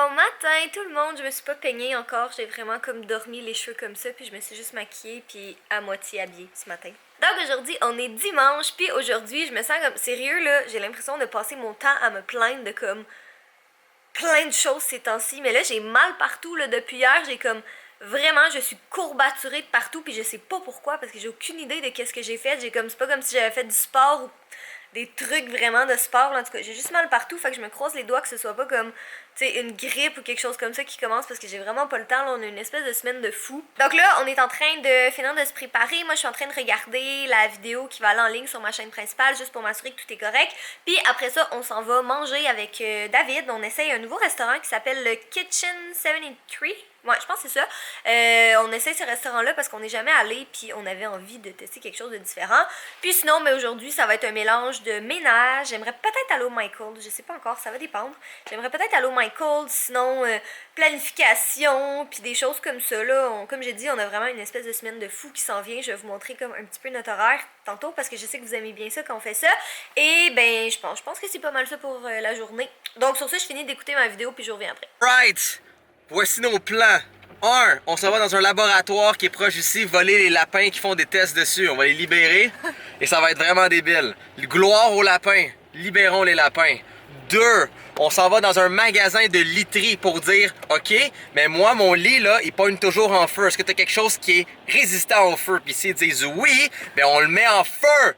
Bon matin tout le monde, je me suis pas peignée encore, j'ai vraiment comme dormi les cheveux comme ça, puis je me suis juste maquillée puis à moitié habillée ce matin. Donc aujourd'hui on est dimanche, puis aujourd'hui je me sens comme, sérieux là, j'ai l'impression de passer mon temps à me plaindre de comme plein de choses ces temps-ci, mais là j'ai mal partout là, depuis hier, j'ai comme vraiment, je suis courbaturée de partout, puis je sais pas pourquoi, parce que j'ai aucune idée de qu'est-ce que j'ai fait, c'est pas comme si j'avais fait du sport ou des trucs vraiment de sport, là. En tout cas j'ai juste mal partout, fait que je me croise les doigts que ce soit pas comme, tu sais, une grippe ou quelque chose comme ça qui commence, parce que j'ai vraiment pas le temps, là, on a une espèce de semaine de fou. Donc là, on est en train de finir de se préparer, moi je suis en train de regarder la vidéo qui va aller en ligne sur ma chaîne principale, juste pour m'assurer que tout est correct, puis après ça, on s'en va manger avec David, on essaye un nouveau restaurant qui s'appelle le Kitchen 73. Ouais, je pense que c'est ça. On essaie ce restaurant-là parce qu'on n'est jamais allé, puis on avait envie de tester quelque chose de différent. Puis sinon, mais aujourd'hui, ça va être un mélange de ménage. J'aimerais peut-être aller au Michael, je sais pas encore, ça va dépendre. J'aimerais peut-être aller au Michael, sinon planification, puis des choses comme ça. Là, comme j'ai dit, on a vraiment une espèce de semaine de fou qui s'en vient. Je vais vous montrer comme un petit peu notre horaire tantôt parce que je sais que vous aimez bien ça quand on fait ça. Et ben, je pense que c'est pas mal ça pour la journée. Donc sur ça, je finis d'écouter ma vidéo, puis je reviens après. Right! Voici nos plans. 1. On s'en va dans un laboratoire qui est proche ici, voler les lapins qui font des tests dessus. On va les libérer et ça va être vraiment débile. Gloire aux lapins. Libérons les lapins. 2. On s'en va dans un magasin de literie pour dire OK, mais moi, mon lit, là, il pogne toujours en feu. Est-ce que tu as quelque chose qui est résistant au feu? Puis s'ils disent oui, ben on le met en feu.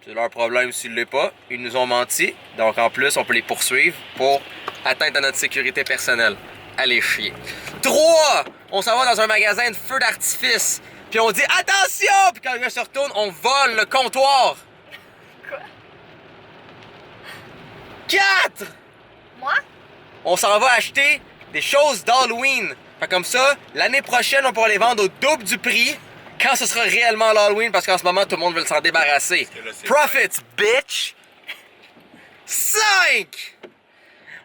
C'est leur problème s'ils ne l'est pas. Ils nous ont menti. Donc en plus, on peut les poursuivre pour atteinte à notre sécurité personnelle. Allez chier. 3. On s'en va dans un magasin de feux d'artifice. Puis on dit attention! Puis quand le gars se retourne, on vole le comptoir. Quoi? 4. Moi? On s'en va acheter des choses d'Halloween. Fait comme ça, l'année prochaine, on pourra les vendre au double du prix quand ce sera réellement l'Halloween parce qu'en ce moment, tout le monde veut s'en débarrasser. Profits, bitch! 5.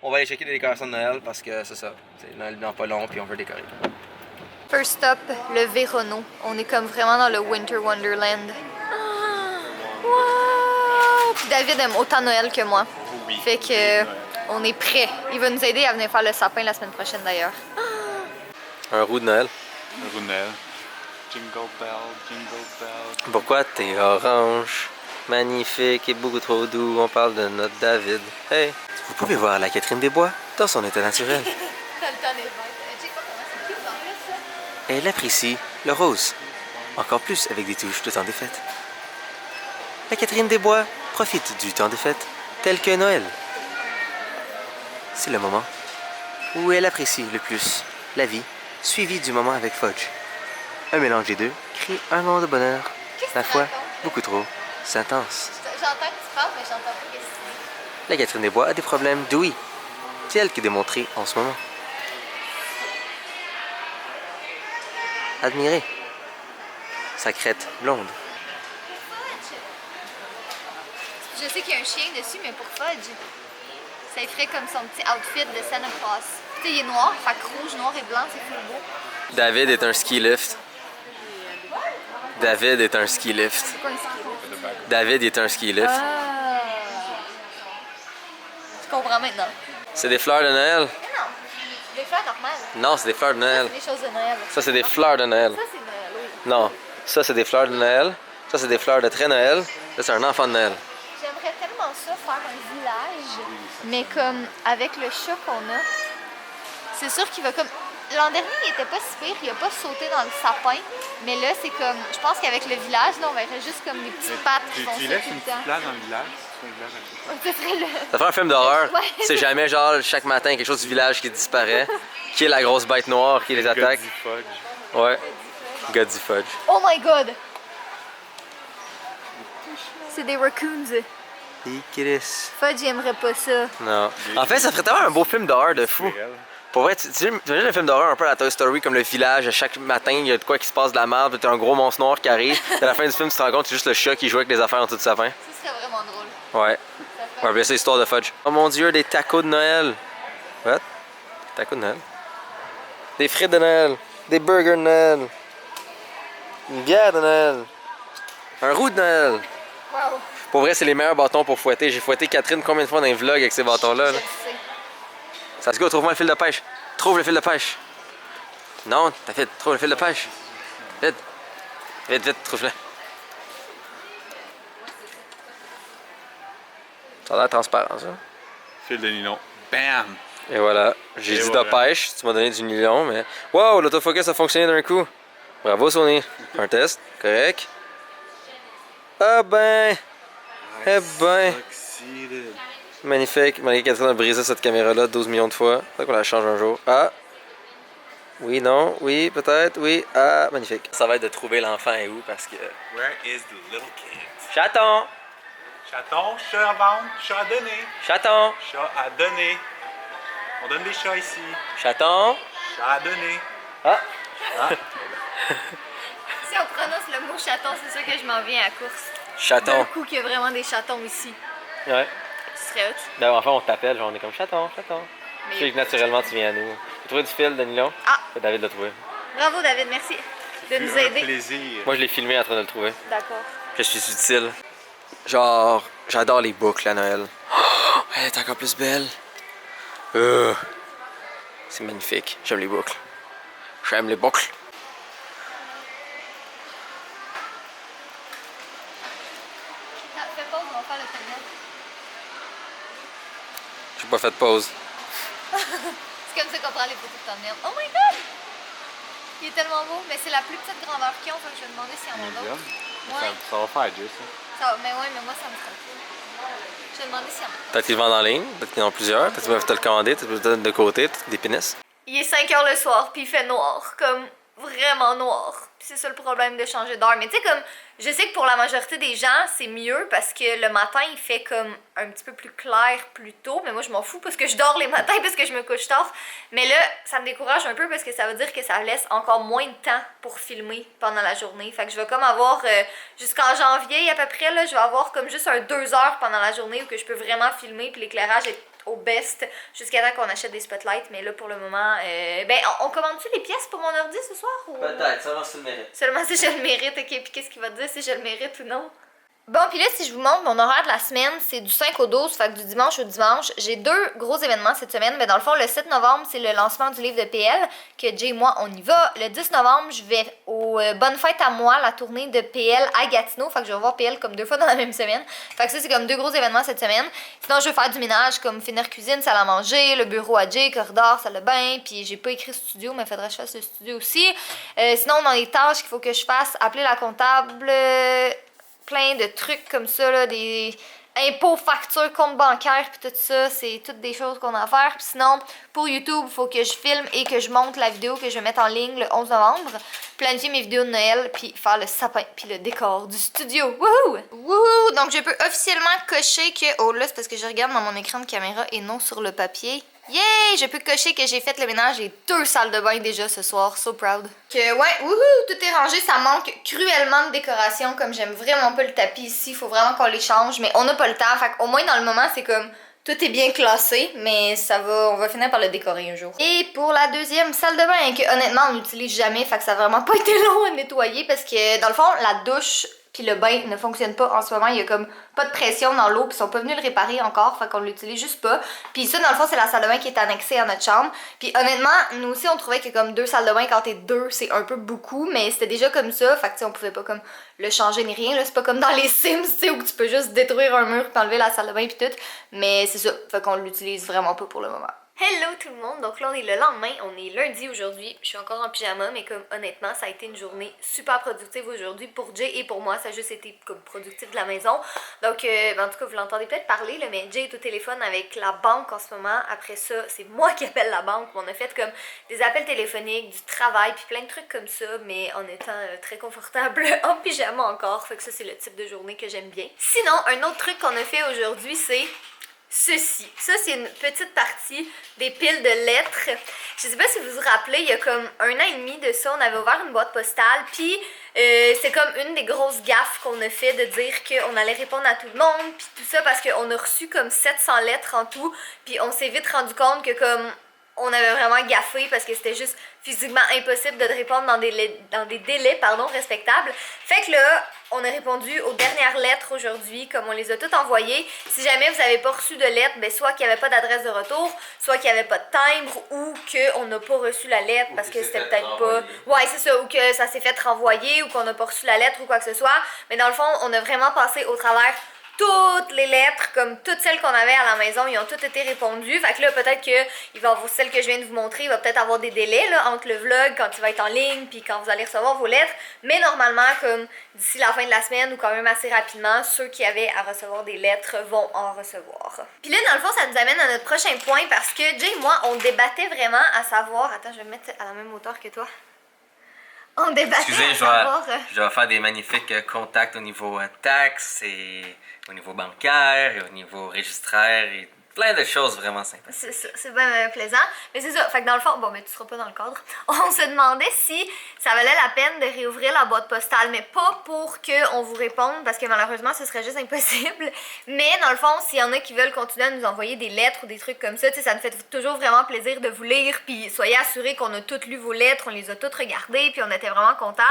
On va aller checker des décorations de Noël parce que c'est ça. C'est Noël dans pas long puis on veut décorer. First stop, le Vérono. On est comme vraiment dans le Winter Wonderland. Wow! Puis David aime autant Noël que moi. Oui. Fait que on est prêt. Il va nous aider à venir faire le sapin la semaine prochaine d'ailleurs. Un roux de Noël. Un roux de Noël. Jingle bell, jingle bell. Pourquoi t'es orange? Magnifique et beaucoup trop doux. On parle de notre David. Hey! Vous pouvez voir la Catherine des Bois dans son état naturel. Elle apprécie le rose. Encore plus avec des touches de temps des fêtes. La Catherine des Bois profite du temps des fêtes tel que Noël. C'est le moment où elle apprécie le plus la vie, suivi du moment avec Fudge. Un mélange des deux crée un moment de bonheur, ma foi, beaucoup trop intense. J'entends que tu parles, mais j'entends pas ce que tu dis. La Catherine des Bois a des problèmes d'ouïe, tels que démontrés en ce moment. Admirez sa crête blonde. Je sais qu'il y a un chien dessus, mais pour Fudge, ça ferait comme son petit outfit de Santa Claus. Tu sais, il est noir, fait que rouge, noir et blanc, c'est full beau. David est un ski lift. David est un ski lift. C'est quoi un ski lift? David est un ski lift. Ah! Tu comprends maintenant? C'est des fleurs de Noël. Mais non, des fleurs normales. Non, c'est des fleurs de Noël. C'est des choses de Noël. Ça, c'est des fleurs de Noël. Ça, c'est Noël, oui. Non, ça, c'est des fleurs de Noël. Ça, c'est des fleurs de très Noël. Ça, c'est un enfant de Noël. J'aimerais tellement ça, faire un village, mais comme avec le chat qu'on a, c'est sûr qu'il va comme... L'an dernier, il était pas si pire, il a pas sauté dans le sapin, mais là, c'est comme... Je pense qu'avec le village, là, on verrait juste comme des petites pattes qui font Tu ça laisses tout une le petite temps. place dans le village? C'est un village à côté. Ce serait le... Ça fait un film d'horreur. Ouais. C'est jamais genre chaque matin quelque chose du village qui disparaît, qui est la grosse bête noire qui les attaque. Goddy Fudge. Ouais. Goddy Fudge. Oh my god! C'est des raccoons. Et Chris. Fudge, il aimerait pas ça. Non. En fait, ça ferait tellement un beau film d'horreur de fou. Pour vrai, tu imagines un film d'horreur un peu à la Toy Story comme le village, à chaque matin il y a de quoi qui se passe de la merde, puis t'as un gros monstre noir qui arrive, à la fin du film tu te rends compte que c'est juste le chat qui joue avec les affaires en dessous de sa fin. Ça serait vraiment drôle. Ouais. Ouais, bien c'est l'histoire de Fudge. Oh mon dieu, des tacos de Noël. What? Tacos de Noël? Des frites de Noël. Des burgers de Noël. Une bière de Noël. Un roux de Noël. Wow! Pour vrai, c'est les meilleurs bâtons pour fouetter. J'ai fouetté Catherine combien de fois dans les vlogs avec ces bâtons-là? Là? Je sais. Ça se go, trouve-moi le fil de pêche. Trouve le fil de pêche. Non, t'as fait. Trouve le fil de pêche. Vite. Vite, vite, trouve-le. Ça a l'air transparent, ça. Fil de nylon. Bam! Et voilà. J'ai Et dit voilà. de pêche, tu m'as donné du nylon, mais. Wow, l'autofocus a fonctionné d'un coup. Bravo, Sony. Un test, correct. Ah ben. Eh ben. Succeeded. Magnifique. Malgré qu'Catherine a brisé cette caméra-là 12 millions de fois. Peut-être qu'on la change un jour. Ah. Oui, non, oui, peut-être, oui. Ah, magnifique. Ça va être de trouver l'enfant est où parce que. Where is the little kid? Chaton! Chaton, chat à vendre, chat à donner. Chaton! Chat à donner. On donne des chats ici. Chaton! Chat à donner. Ah! Si on prononce le mot chaton, c'est sûr que je m'en viens à la course. Chaton! D'un coup qu'il y a vraiment des chatons ici. Ouais. Ce serait hot. Ben, enfin, on t'appelle, genre, on est comme chaton, chaton. Mais- Je sais que naturellement, tu viens à nous. J'ai trouvé du fil de nylon. Ah! David l'a trouvé. Bravo David, merci de nous Un aider. plaisir. Moi, je l'ai filmé en train de le trouver. D'accord. Que je suis utile. Genre, j'adore les boucles à Noël. Oh, elle est encore plus belle. C'est magnifique. J'aime les boucles. J'aime les boucles. Fais pause, on va faire le thumbnail. J'ai pas fait de pause. C'est comme ça qu'on prend les photos de thumbnail. Oh my god! Il est tellement beau, mais c'est la plus petite grandeur qu'ils ont, fait que je vais demander s'il y en a d'autres. Ouais. Ça va faire juste. Mais ouais, mais moi ça me ferait. Je vais demander s'il y en a. Peut-être qu'ils le vendent en ligne, peut-être qu'ils en ont plusieurs, peut-être qu'ils peuvent te le commander, peut-être qu'ils te le donnent de côté, des pénis. Il est 5 h le soir, puis il fait noir, comme vraiment noir. Puis c'est ça le problème de changer d'heure. Mais tu sais, comme, je sais que pour la majorité des gens, c'est mieux parce que le matin, il fait comme un petit peu plus clair plus tôt. Mais moi, je m'en fous parce que je dors les matins parce que je me couche tard. Mais là, ça me décourage un peu parce que ça veut dire que ça laisse encore moins de temps pour filmer pendant la journée. Fait que je vais comme avoir, jusqu'en janvier à peu près, là, je vais avoir comme juste un 2 heures pendant la journée où que je peux vraiment filmer puis l'éclairage est au best jusqu'à temps qu'on achète des spotlights. Mais là, pour le moment, ben, on commande-tu les pièces pour mon ordi ce soir? Ou... Peut-être, seulement si tu le mérites. Seulement si je le mérite, ok. Puis qu'est-ce qu'il va te dire si je le mérite ou non? Bon, puis là, si je vous montre mon horaire de la semaine, c'est du 5 au 12, fait que du dimanche au dimanche. J'ai 2 gros événements cette semaine. Mais dans le fond, le 7 novembre, c'est le lancement du livre de PL, que Jay et moi, on y va. Le 10 novembre, je vais au Bonne Fête à moi, la tournée de PL à Gatineau. Fait que je vais voir PL comme 2 fois dans la même semaine. Fait que ça, c'est comme 2 gros événements cette semaine. Sinon, je vais faire du ménage, comme finir cuisine, salle à manger, le bureau à Jay, corridor, salle de bain. Puis j'ai pas écrit studio, mais faudrait que je fasse le studio aussi. Sinon, dans les tâches qu'il faut que je fasse, appeler la comptable... plein de trucs comme ça, là, des impôts, factures, comptes bancaires, puis tout ça, c'est toutes des choses qu'on a à faire. Puis sinon, pour YouTube, il faut que je filme et que je monte la vidéo que je vais mettre en ligne le 11 novembre, planifier mes vidéos de Noël, puis faire le sapin, puis le décor du studio. Wouhou! Wouhou! Donc, je peux officiellement cocher que... Oh là, c'est parce que je regarde dans mon écran de caméra et non sur le papier. Yay! Je peux cocher que j'ai fait le ménage et 2 salles de bain déjà ce soir. So proud. Que ouais, wouhou! Tout est rangé. Ça manque cruellement de décoration. Comme j'aime vraiment pas le tapis ici. Faut vraiment qu'on les change. Mais on n'a pas le temps. Fait qu'au moins dans le moment, c'est comme... Tout est bien classé, mais ça va, on va finir par le décorer un jour. Et pour la deuxième salle de bain, que honnêtement on n'utilise jamais, fait que ça a vraiment pas été long à nettoyer parce que dans le fond, la douche puis le bain ne fonctionne pas en ce moment. Il y a comme pas de pression dans l'eau, puis ils sont pas venus le réparer encore, fait qu'on l'utilise juste pas. Puis ça, dans le fond, c'est la salle de bain qui est annexée à notre chambre. Puis honnêtement, nous aussi, on trouvait que comme 2 salles de bain, quand t'es 2, c'est un peu beaucoup, mais c'était déjà comme ça, fait que tu sais, on pouvait pas comme le changer ni rien, là. C'est pas comme dans les Sims, tu sais, où tu peux juste détruire un mur puis enlever la salle de bain puis tout. Mais c'est ça, fait qu'on l'utilise vraiment pas pour le moment. Hello tout le monde, donc là on est le lendemain, on est lundi aujourd'hui, je suis encore en pyjama, mais comme honnêtement ça a été une journée super productive aujourd'hui pour Jay et pour moi, ça a juste été comme productif de la maison. Donc en tout cas vous l'entendez peut-être parler, là, mais Jay est au téléphone avec la banque en ce moment. Après ça, c'est moi qui appelle la banque, on a fait comme des appels téléphoniques, du travail, puis plein de trucs comme ça, mais en étant très confortable en pyjama encore, fait que ça c'est le type de journée que j'aime bien. Sinon, un autre truc qu'on a fait aujourd'hui, c'est ceci. Ça, c'est une petite partie des piles de lettres. Je sais pas si vous vous rappelez, il y a comme 1 an et demi de ça, on avait ouvert une boîte postale, puis c'est comme une des grosses gaffes qu'on a fait de dire qu'on allait répondre à tout le monde, puis tout ça parce qu'on a reçu comme 700 lettres en tout, puis on s'est vite rendu compte que comme on avait vraiment vraiment gaffé parce que c'était juste physiquement impossible de te répondre dans des délais respectables. Fait que là, on a répondu aux dernières lettres aujourd'hui, comme on les a toutes envoyées. Si jamais vous n'avez pas reçu de lettre, ben soit qu'il n'y avait pas d'adresse de retour, soit qu'il n'y avait pas de timbre, ou qu'on n'a pas reçu la lettre parce que c'était peut-être pas... Ouais, c'est ça, ou que ça s'est fait renvoyer, ou qu'on n'a pas reçu la lettre ou quoi que ce soit. Mais dans le fond, on a vraiment passé au travers toutes les lettres, comme toutes celles qu'on avait à la maison, ils ont toutes été répondues. Fait que là, peut-être que il va avoir celle que je viens de vous montrer, il va peut-être avoir des délais là, entre le vlog, quand il va être en ligne, puis quand vous allez recevoir vos lettres. Mais normalement, comme d'ici la fin de la semaine, ou quand même assez rapidement, ceux qui avaient à recevoir des lettres vont en recevoir. Puis là, dans le fond, ça nous amène à notre prochain point, parce que Jay et moi, on débattait vraiment à savoir... Attends, je vais me mettre à la même hauteur que toi. On débattait Excusez, à savoir... je vais faire des magnifiques contacts au niveau taxes et au niveau bancaire et au niveau registraire et plein de choses vraiment sympas. C'est ça, c'est bien plaisant. Mais c'est ça, fait que dans le fond, bon, mais tu seras pas dans le cadre. On se demandait si ça valait la peine de réouvrir la boîte postale, mais pas pour qu'on vous réponde, parce que malheureusement, ce serait juste impossible. Mais dans le fond, s'il y en a qui veulent continuer à nous envoyer des lettres ou des trucs comme ça, tu sais, ça nous fait toujours vraiment plaisir de vous lire, puis soyez assurés qu'on a toutes lu vos lettres, on les a toutes regardées, puis on était vraiment contents.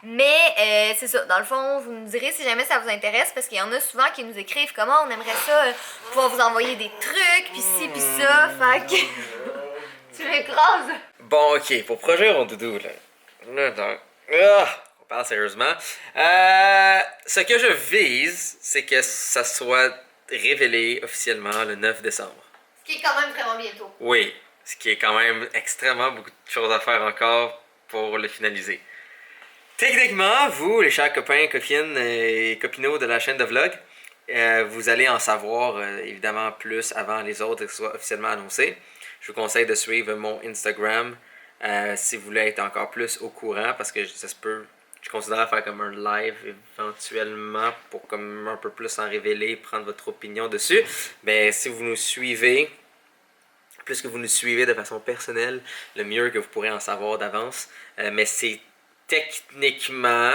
Mais c'est ça, dans le fond, vous nous direz si jamais ça vous intéresse, parce qu'il y en a souvent qui nous écrivent comment on aimerait ça, pouvoir vous envoyer des trucs, pis ci, pis ça, fait que... Tu m'écrases! Bon, ok, pour projet Rondoudou, là. On parle sérieusement. Ce que je vise, c'est que ça soit révélé officiellement le 9 décembre. Ce qui est quand même vraiment bientôt. Oui, ce qui est quand même extrêmement beaucoup de choses à faire encore pour le finaliser. Techniquement, vous, les chers copains, copines et copinots de la chaîne de vlog, vous allez en savoir évidemment plus avant les autres et que ce soit officiellement annoncé. Je vous conseille de suivre mon Instagram si vous voulez être encore plus au courant, parce que ça se peut, je considère faire comme un live éventuellement pour comme un peu plus en révéler, prendre votre opinion dessus. Mais si vous nous suivez, plus que vous nous suivez de façon personnelle, le mieux que vous pourrez en savoir d'avance. Mais c'est techniquement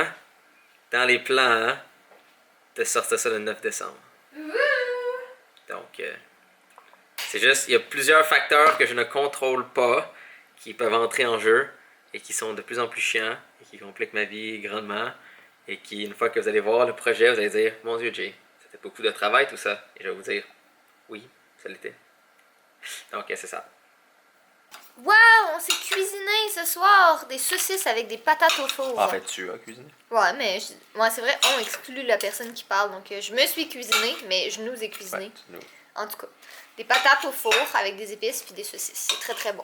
dans les plans de sortir ça le 9 décembre. Donc, c'est juste, il y a plusieurs facteurs que je ne contrôle pas qui peuvent entrer en jeu et qui sont de plus en plus chiants et qui compliquent ma vie grandement et qui, une fois que vous allez voir le projet, vous allez dire « Mon Dieu, Jay, c'était beaucoup de travail tout ça. » Et je vais vous dire « Oui, ça l'était. » Donc, c'est ça. Wow, on s'est cuisiné ce soir des saucisses avec des patates au four. En fait, tu as cuisiné. Ouais, mais moi c'est vrai, on exclut la personne qui parle, donc je me suis cuisinée, mais je nous ai cuisiné. Ouais, en tout cas, des patates au four avec des épices puis des saucisses, c'est très très bon.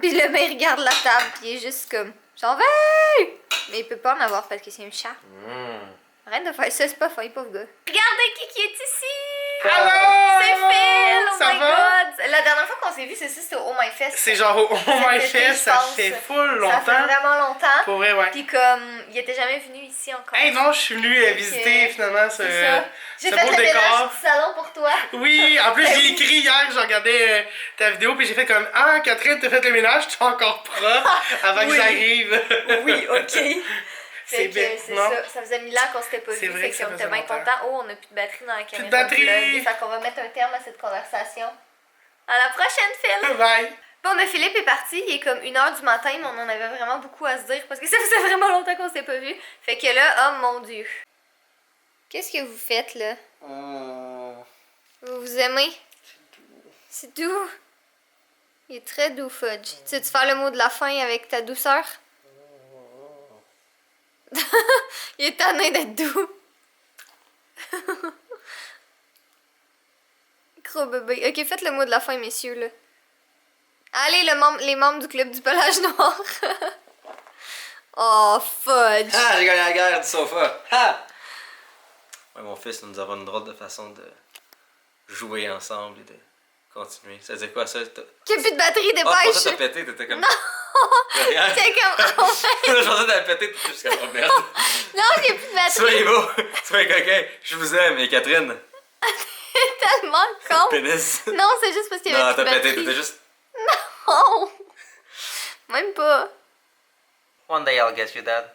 Puis le mec regarde la table puis il est juste comme j'en veux, mais il peut pas en avoir parce que c'est un chat. Arrête de faire ça, c'est pas fin, pauvre gars. Regardez qui est ici! Allô! C'est Phil! Oh Ça my va? god! La dernière fois qu'on s'est vu, c'est ça, c'était au Oh My Fest. C'est genre au My Cet été, Fest, je ça pense. fait full Ça longtemps. fait vraiment longtemps. Pour vrai, ouais. Puis comme, il était jamais venu ici encore. Hey non, je suis venue visiter finalement ce, C'est ça. J'ai ce fait beau le ménage décor. du salon pour toi. Oui, en plus j'ai écrit hier, j'ai regardé ta vidéo puis j'ai fait comme ah Catherine t'as fait le ménage, tu es encore propre avant que Oui. j'arrive. Oui, ok. C'est Fait bien, que c'est non? ça. Ça faisait 1000 ans qu'on s'était pas C'est vu. vrai Fait que ça qu'on était faisait bien longtemps. contents. Oh, on a plus de batterie dans la caméra. de batterie. du vlog. Fait qu'on va mettre un terme à cette conversation. À la prochaine, Phil! Bye. Bon, ben Philippe est parti, il est comme 1h du matin, mais on en avait vraiment beaucoup à se dire parce que ça faisait vraiment longtemps qu'on s'était pas vu. Fait que là, oh mon dieu. Qu'est-ce que vous faites là? Vous vous aimez? C'est doux. Il est très doux, Fudge. Tu sais-tu faire le mot de la fin avec ta douceur? Il est tanné d'être doux. Gros bébé. Ok, faites le mot de la fin, messieurs, là. Allez, les membres du club du pelage noir. Oh, Fudge. Ah, j'ai gagné la guerre du sofa. Ah! Ouais, mon fils, nous avons une drôle de façon de jouer ensemble et de continuer. Ça veut dire quoi ça? Qu'il n'y a plus de batterie, Ah, pour dépêche. ça, t'as pété, t'étais comme. Non! Regarde. T'es comme. Oh, ouais. Je pensais que t'avais pété jusqu'à la merde. Non, j'ai plus de batterie. Soyez beau, soyez coquin, je vous aime. Et Catherine, T'es tellement con. pénis. Non, c'est juste parce qu'il y Non, avait plus t'as de pété, batterie. t'étais juste. Non! Même pas. One day I'll get you, Dad.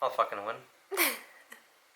I'll fucking win.